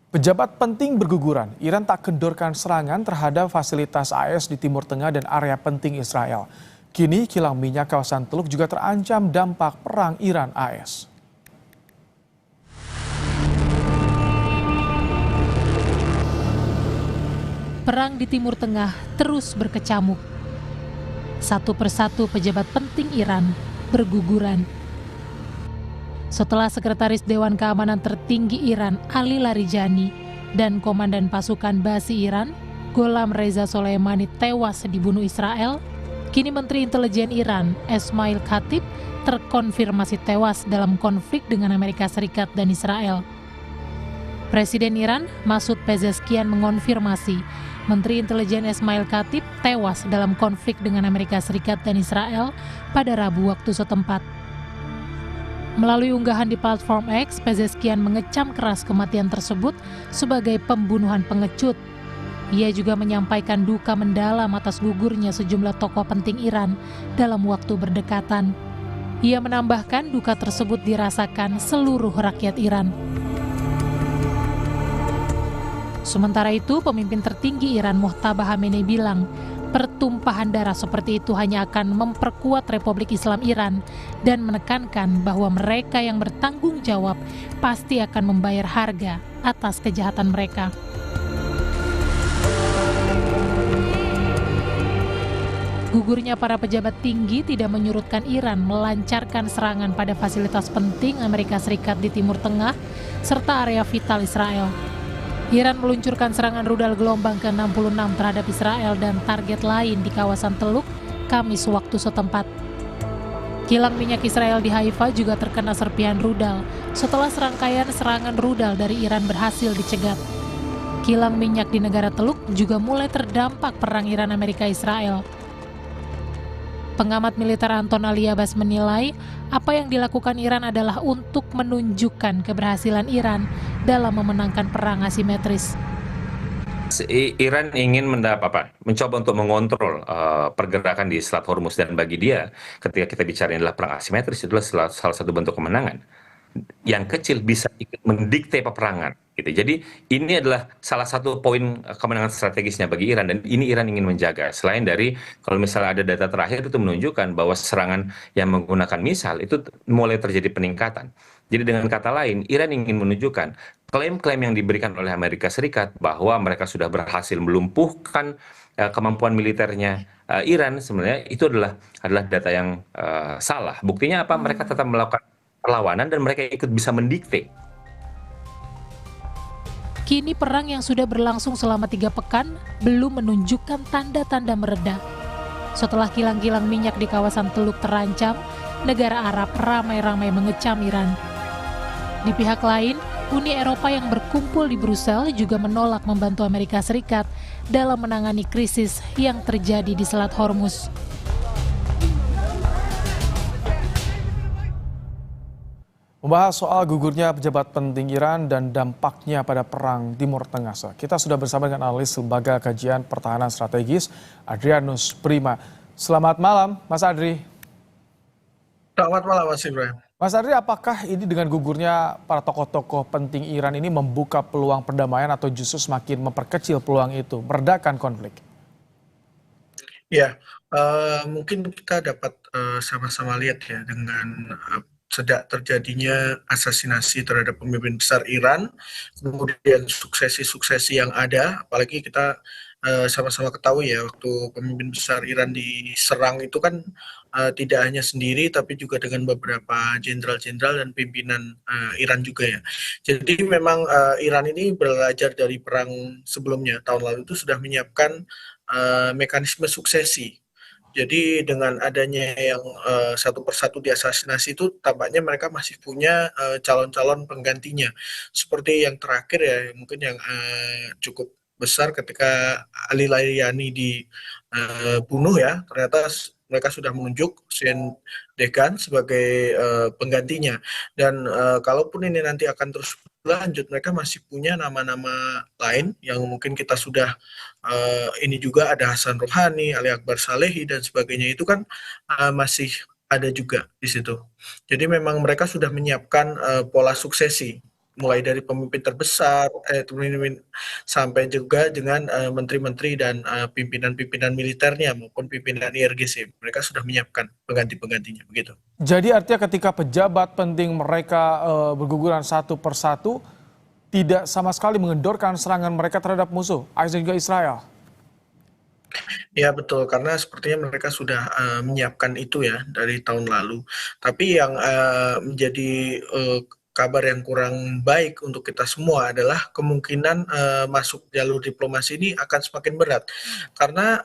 Pejabat penting berguguran, Iran tak kendorkan serangan terhadap fasilitas AS di Timur Tengah dan area penting Israel. Kini kilang minyak kawasan Teluk juga terancam dampak perang Iran-AS. Perang di Timur Tengah terus berkecamuk. Satu persatu pejabat penting Iran berguguran. Setelah Sekretaris Dewan Keamanan Tertinggi Iran Ali Larijani dan Komandan Pasukan Basi Iran Gholam Reza Soleimani tewas dibunuh Israel, kini Menteri Intelijen Iran Esmail Khatib terkonfirmasi tewas dalam konflik dengan Amerika Serikat dan Israel. Presiden Iran Masoud Pezeshkian mengonfirmasi Menteri Intelijen Esmail Khatib tewas dalam konflik dengan Amerika Serikat dan Israel pada Rabu waktu setempat. Melalui unggahan di platform X, Pezeshkian mengecam keras kematian tersebut sebagai pembunuhan pengecut. Ia juga menyampaikan duka mendalam atas gugurnya sejumlah tokoh penting Iran dalam waktu berdekatan. Ia menambahkan duka tersebut dirasakan seluruh rakyat Iran. Sementara itu, pemimpin tertinggi Iran Mojtaba Khamenei bilang, pertumpahan darah seperti itu hanya akan memperkuat Republik Islam Iran dan menekankan bahwa mereka yang bertanggung jawab pasti akan membayar harga atas kejahatan mereka. Gugurnya para pejabat tinggi tidak menyurutkan Iran melancarkan serangan pada fasilitas penting Amerika Serikat di Timur Tengah serta area vital Israel. Iran meluncurkan serangan rudal gelombang ke-66 terhadap Israel dan target lain di kawasan Teluk, Kamis waktu setempat. Kilang minyak Israel di Haifa juga terkena serpihan rudal setelah serangkaian serangan rudal dari Iran berhasil dicegat. Kilang minyak di negara Teluk juga mulai terdampak perang Iran-Amerika-Israel. Pengamat militer Anton Aliabas menilai apa yang dilakukan Iran adalah untuk menunjukkan keberhasilan Iran dalam memenangkan perang asimetris. Iran ingin mencoba untuk mengontrol pergerakan di Selat Hormuz, dan bagi dia ketika kita bicara adalah perang asimetris itu adalah salah satu bentuk kemenangan. Yang kecil bisa ikut mendikte peperangan gitu. Jadi ini adalah salah satu poin kemenangan strategisnya bagi Iran, dan ini Iran ingin menjaga. Selain dari kalau misalnya ada data terakhir itu menunjukkan bahwa serangan yang menggunakan misal itu mulai terjadi peningkatan. Jadi dengan kata lain, Iran ingin menunjukkan klaim-klaim yang diberikan oleh Amerika Serikat bahwa mereka sudah berhasil melumpuhkan kemampuan militernya Iran, sebenarnya itu adalah data yang salah. Buktinya apa? Mereka tetap melakukan perlawanan dan mereka ikut bisa mendikte. Kini perang yang sudah berlangsung selama 3 pekan belum menunjukkan tanda-tanda mereda. Setelah kilang-kilang minyak di kawasan Teluk terancam, negara Arab ramai-ramai mengecam Iran. Di pihak lain, Uni Eropa yang berkumpul di Brussel juga menolak membantu Amerika Serikat dalam menangani krisis yang terjadi di Selat Hormuz. Membahas soal gugurnya pejabat penting Iran dan dampaknya pada perang Timur Tengah. Kita sudah bersama dengan analis Lembaga Kajian Pertahanan Strategis, Adrianus Prima. Selamat malam, Mas Adri. Selamat malam, Mas Ibrahim. Mas Adri, apakah ini dengan gugurnya para tokoh-tokoh penting Iran ini membuka peluang perdamaian atau justru semakin memperkecil peluang itu, meredakan konflik? Ya, mungkin kita dapat sama-sama lihat ya dengan sejak terjadinya asasinasi terhadap pemimpin besar Iran, kemudian suksesi-suksesi yang ada, apalagi kita sama-sama ketahui ya, waktu pemimpin besar Iran diserang itu kan tidak hanya sendiri, tapi juga dengan beberapa jenderal-jenderal dan pimpinan Iran juga ya. Jadi memang Iran ini belajar dari perang sebelumnya, tahun lalu itu sudah menyiapkan mekanisme suksesi. Jadi dengan adanya yang satu persatu diasasinasi itu tampaknya mereka masih punya calon-calon penggantinya. Seperti yang terakhir ya, mungkin yang cukup besar ketika Ali Larijani dibunuh ya, ternyata mereka sudah menunjuk Hussein Degan sebagai penggantinya. Dan kalaupun ini nanti akan terus berlanjut, mereka masih punya nama-nama lain yang mungkin kita sudah ini juga ada Hasan Rouhani, Ali Akbar Salehi dan sebagainya, itu kan masih ada juga di situ. Jadi memang mereka sudah menyiapkan pola suksesi mulai dari pemimpin terbesar, pemimpin sampai juga dengan menteri-menteri dan pimpinan-pimpinan militernya maupun pimpinan IRGC. Mereka sudah menyiapkan pengganti-penggantinya begitu. Jadi artinya ketika pejabat penting mereka berguguran satu persatu, tidak sama sekali mengendorkan serangan mereka terhadap musuh, AS dan juga Israel. Ya betul, karena sepertinya mereka sudah menyiapkan itu ya dari tahun lalu. Tapi yang menjadi kabar yang kurang baik untuk kita semua adalah kemungkinan masuk jalur diplomasi ini akan semakin berat. Karena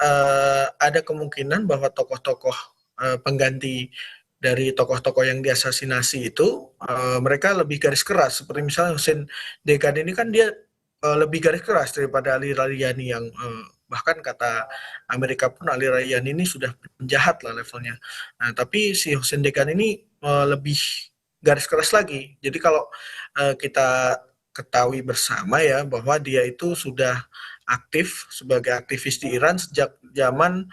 ada kemungkinan bahwa tokoh-tokoh pengganti dari tokoh-tokoh yang diasasinasi itu mereka lebih garis keras. Seperti misalnya Hussein Degan ini kan dia lebih garis keras daripada Ali Larijani yang bahkan kata Amerika pun Ali Larijani ini sudah penjahat lah levelnya. Nah, tapi si Hussein Degan ini lebih garis keras lagi. Jadi kalau kita ketahui bersama ya bahwa dia itu sudah aktif sebagai aktivis di Iran sejak zaman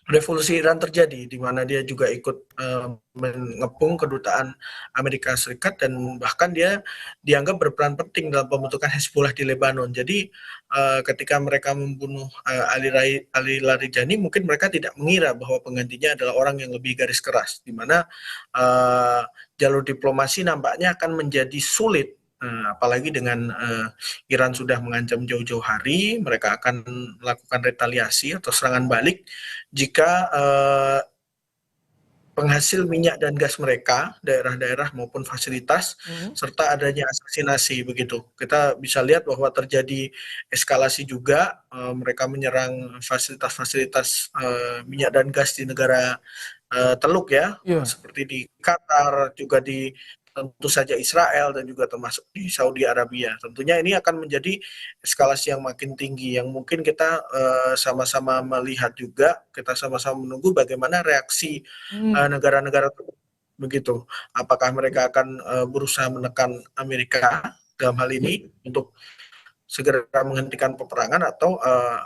revolusi Iran terjadi, di mana dia juga ikut mengepung kedutaan Amerika Serikat dan bahkan dia dianggap berperan penting dalam pembentukan Hezbollah di Lebanon. Jadi ketika mereka membunuh Ali Larijani, mungkin mereka tidak mengira bahwa penggantinya adalah orang yang lebih garis keras, di mana jalur diplomasi nampaknya akan menjadi sulit. Apalagi dengan Iran sudah mengancam jauh-jauh hari, mereka akan melakukan retaliasi atau serangan balik jika penghasil minyak dan gas mereka, daerah-daerah maupun fasilitas, serta adanya asasinasi begitu. Kita bisa lihat bahwa terjadi eskalasi juga, mereka menyerang fasilitas-fasilitas minyak dan gas di negara Teluk ya, seperti di Qatar, juga di tentu saja Israel dan juga termasuk di Saudi Arabia. Tentunya ini akan menjadi eskalasi yang makin tinggi yang mungkin kita sama-sama melihat juga, kita sama-sama menunggu bagaimana reaksi negara-negara begitu. Apakah mereka akan berusaha menekan Amerika dalam hal ini untuk segera menghentikan peperangan atau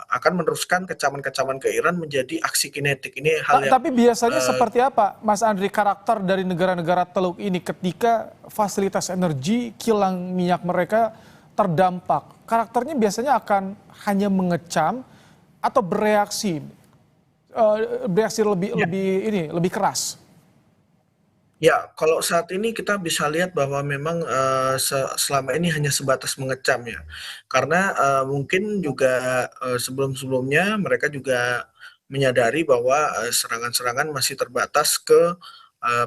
akan meneruskan kecaman-kecaman ke Iran menjadi aksi kinetik. Ini hal yang Tapi biasanya seperti apa, Mas Andri, karakter dari negara-negara Teluk ini ketika fasilitas energi, kilang minyak mereka terdampak? Karakternya biasanya akan hanya mengecam atau bereaksi lebih keras? Ya, kalau saat ini kita bisa lihat bahwa memang selama ini hanya sebatas mengecam ya. Karena mungkin juga sebelum-sebelumnya mereka juga menyadari bahwa serangan-serangan masih terbatas ke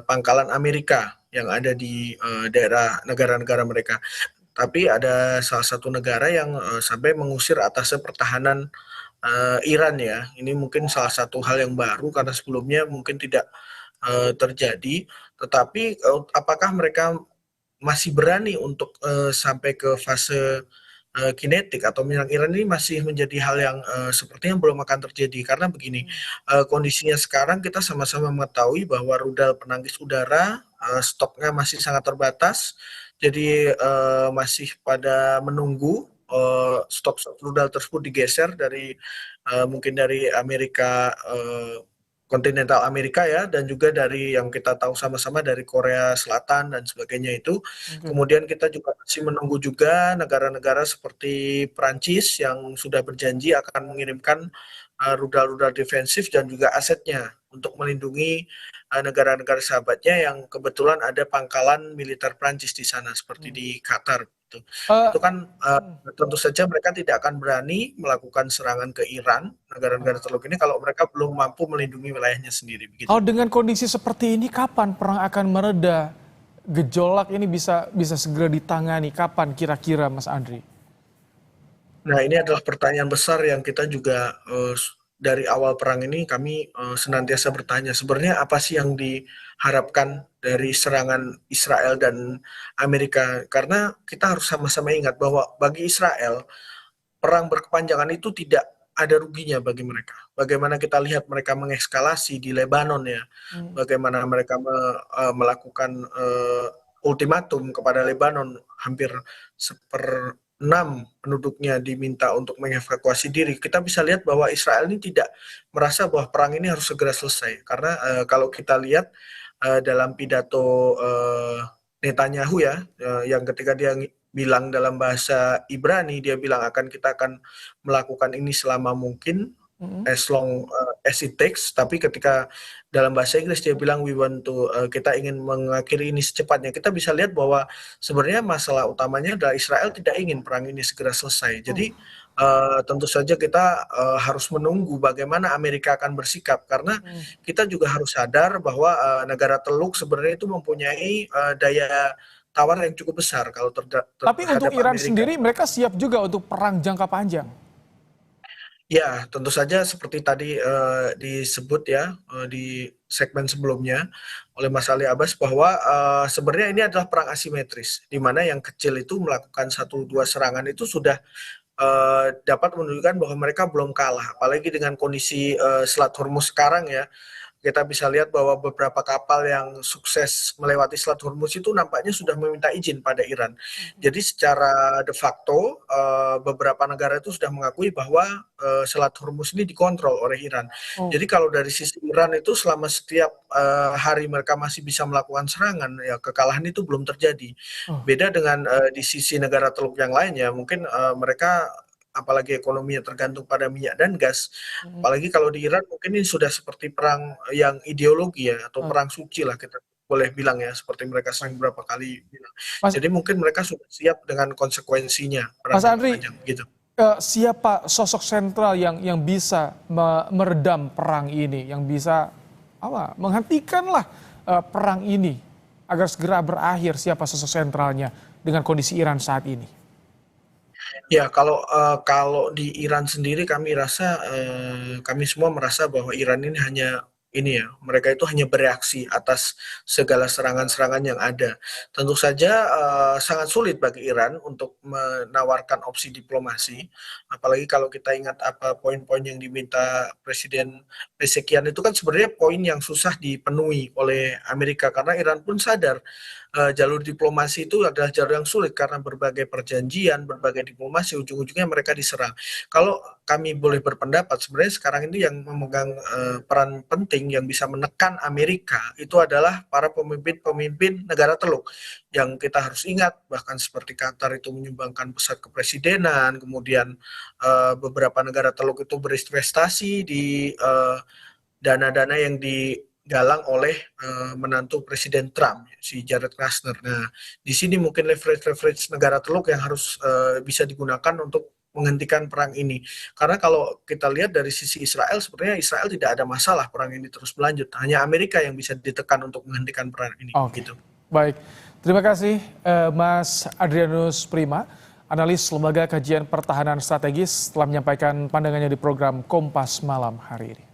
pangkalan Amerika yang ada di daerah negara-negara mereka. Tapi ada salah satu negara yang sampai mengusir atasnya pertahanan Iran ya. Ini mungkin salah satu hal yang baru karena sebelumnya mungkin tidak terjadi. Tetapi apakah mereka masih berani untuk sampai ke fase kinetik atau menyerang Iran, ini masih menjadi hal yang sepertinya belum akan terjadi. Karena begini, kondisinya sekarang kita sama-sama mengetahui bahwa rudal penangkis udara stoknya masih sangat terbatas. Jadi masih pada menunggu stok rudal tersebut digeser dari mungkin dari Amerika kontinental Amerika ya, dan juga dari yang kita tahu sama-sama dari Korea Selatan dan sebagainya itu. Kemudian kita juga masih menunggu juga negara-negara seperti Prancis yang sudah berjanji akan mengirimkan rudal-rudal defensif dan juga asetnya untuk melindungi negara-negara sahabatnya yang kebetulan ada pangkalan militer Prancis di sana seperti di Qatar. Itu kan tentu saja mereka tidak akan berani melakukan serangan ke Iran, negara-negara Teluk ini, kalau mereka belum mampu melindungi wilayahnya sendiri. Begitu. Dengan kondisi seperti ini, kapan perang akan mereda? Gejolak ini bisa segera ditangani. Kapan kira-kira, Mas Andri? Nah, ini adalah pertanyaan besar yang kita juga dari awal perang ini kami senantiasa bertanya, sebenarnya apa sih yang diharapkan dari serangan Israel dan Amerika? Karena kita harus sama-sama ingat bahwa bagi Israel, perang berkepanjangan itu tidak ada ruginya bagi mereka. Bagaimana kita lihat mereka mengekskalasi di Lebanon ya, bagaimana mereka melakukan ultimatum kepada Lebanon, hampir 1/6 penduduknya diminta untuk mengevakuasi diri. Kita bisa lihat bahwa Israel ini tidak merasa bahwa perang ini harus segera selesai. Karena kalau kita lihat dalam pidato Netanyahu ya, yang ketika dia bilang dalam bahasa Ibrani, dia bilang kita akan melakukan ini selama mungkin, as long as it takes. Tapi ketika dalam bahasa Inggris dia bilang kita ingin mengakhiri ini secepatnya. Kita bisa lihat bahwa sebenarnya masalah utamanya adalah Israel tidak ingin perang ini segera selesai. Jadi tentu saja kita harus menunggu bagaimana Amerika akan bersikap, karena kita juga harus sadar bahwa negara Teluk sebenarnya itu mempunyai daya tawar yang cukup besar kalau Tapi untuk terhadap Iran Amerika. sendiri mereka siap juga untuk perang jangka panjang. Ya, tentu saja seperti tadi disebut ya di segmen sebelumnya oleh Mas Ali Abbas bahwa sebenarnya ini adalah perang asimetris, di mana yang kecil itu melakukan 1-2 serangan itu sudah dapat menunjukkan bahwa mereka belum kalah. Apalagi dengan kondisi Selat Hormuz sekarang ya, kita bisa lihat bahwa beberapa kapal yang sukses melewati Selat Hormuz itu nampaknya sudah meminta izin pada Iran. Jadi secara de facto beberapa negara itu sudah mengakui bahwa Selat Hormuz ini dikontrol oleh Iran. Jadi kalau dari sisi Iran itu selama setiap hari mereka masih bisa melakukan serangan, ya kekalahan itu belum terjadi. Beda dengan di sisi negara Teluk yang lain ya, mungkin mereka apalagi ekonominya tergantung pada minyak dan gas. Apalagi kalau di Iran mungkin ini sudah seperti perang yang ideologi ya, atau perang suci lah kita boleh bilang ya, seperti mereka sering beberapa kali bilang. Mas, Jadi mungkin mereka sudah siap dengan konsekuensinya perang Mas Andri, panjang gitu. siapa sosok sentral yang bisa meredam perang ini, yang bisa menghentikanlah perang ini agar segera berakhir? Siapa sosok sentralnya dengan kondisi Iran saat ini? Ya, kalau di Iran sendiri kami rasa kami semua merasa bahwa Iran ini mereka itu hanya bereaksi atas segala serangan-serangan yang ada. Tentu saja sangat sulit bagi Iran untuk menawarkan opsi diplomasi, apalagi kalau kita ingat apa poin-poin yang diminta Presiden Pezeshkian itu kan sebenarnya poin yang susah dipenuhi oleh Amerika, karena Iran pun sadar jalur diplomasi itu adalah jalur yang sulit karena berbagai perjanjian, berbagai diplomasi, ujung-ujungnya mereka diserang. Kalau kami boleh berpendapat, sebenarnya sekarang ini yang memegang peran penting yang bisa menekan Amerika itu adalah para pemimpin-pemimpin negara Teluk, yang kita harus ingat, bahkan seperti Qatar itu menyumbangkan pesawat kepresidenan, kemudian beberapa negara Teluk itu berinvestasi di dana-dana yang digalang oleh menantu Presiden Trump, si Jared Kushner. Nah, di sini mungkin leverage negara Teluk yang harus bisa digunakan untuk menghentikan perang ini. Karena kalau kita lihat dari sisi Israel, sebenarnya Israel tidak ada masalah perang ini terus berlanjut. Hanya Amerika yang bisa ditekan untuk menghentikan perang ini. Oke, Gitu. baik. Terima kasih Mas Adrianus Prima, analis Lembaga Kajian Pertahanan Strategis, telah menyampaikan pandangannya di program Kompas Malam hari ini.